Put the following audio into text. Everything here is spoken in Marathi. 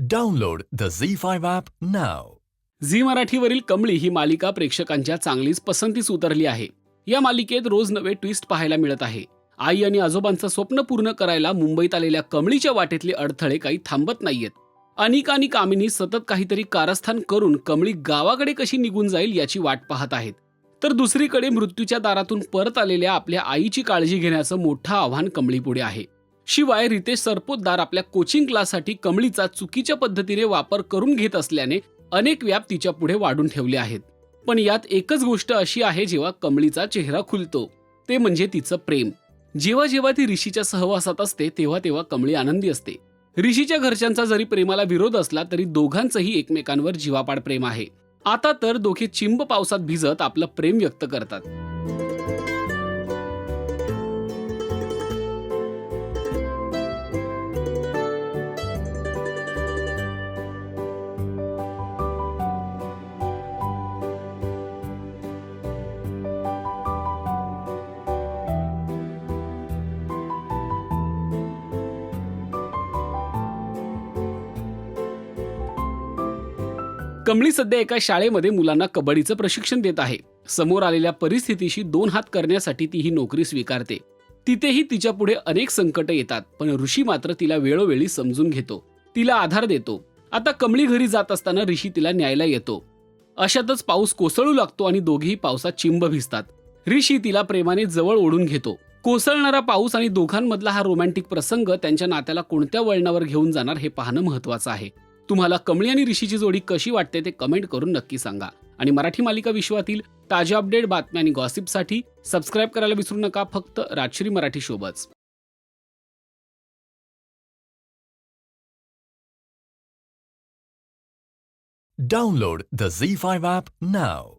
Download the Z5 app now. Zee मराठीवरील कमळी ही मालिका प्रेक्षकांच्या चांगलीच पसंतीस उतरली आहे. या मालिकेत रोज नवे ट्विस्ट पाहायला मिळत आहे. आई आणि आजोबांचं स्वप्न पूर्ण करायला मुंबईत आलेल्या कमळीच्या वाटेतले अडथळे काही थांबत नाहीयेत. अनिका आणि कामिनी सतत काहीतरी कारस्थान करून कमळी गावाकडे कशी निघून जाईल याची वाट पाहत आहेत. तर दुसरीकडे मृत्यूच्या दारातून परत आलेल्या आपल्या आईची काळजी घेण्याचं मोठं आव्हान कमळीपुढे आहे. शिवाय रितेश सरपोतदार आपल्या कोचिंग क्लाससाठी कमळीचा चुकीच्या पद्धतीने वापर करून घेत असल्याने अनेक व्याप तिच्या पुढे वाढून ठेवले आहेत. पण यात एकच गोष्ट अशी आहे, जेव्हा कमळीचा चेहरा खुलतो ते म्हणजे तिचं प्रेम. जेव्हा जेव्हा ती ऋषीच्या सहवासात असते तेव्हा तेव्हा कमळी आनंदी असते. ऋषीच्या घरच्यांचा जरी प्रेमाला विरोध असला तरी दोघांचंही एकमेकांवर जीवापाड प्रेम आहे. आता तर दोघे चिंब पावसात भिजत आपलं प्रेम व्यक्त करतात. कमळी सध्या एका शाळेमध्ये मुलांना कबड्डीचं प्रशिक्षण देत आहे. समोर आलेल्या परिस्थितीशी दोन हात करण्यासाठी ती ही नोकरी स्वीकारते. तिथेही तिच्या पुढे अनेक संकट येतात, पण ऋषी मात्र तिला वेळोवेळी समजून घेतो, तिला आधार देतो. आता कमळी घरी जात असताना ऋषी तिला न्यायला येतो. अशातच पाऊस कोसळू लागतो आणि दोघेही पावसात चिंब भिजतात. ऋषी तिला प्रेमाने जवळ ओढून घेतो. कोसळणारा पाऊस आणि दोघांमधला हा रोमॅन्टिक प्रसंग त्यांच्या नात्याला कोणत्या वळणावर घेऊन जाणार हे पाहणं महत्त्वाचं आहे. तुम्हाला कमळी आणि ऋषीची जोडी कशी वाटते ते कमेंट करून नक्की सांगा. आणि मराठी मालिका विश्वातील ताज्या अपडेट, बातम्या आणि गॉसिपसाठी सबस्क्राईब करायला विसरू नका. फक्त राजश्री मराठी सोबत. Download the Z5 app now.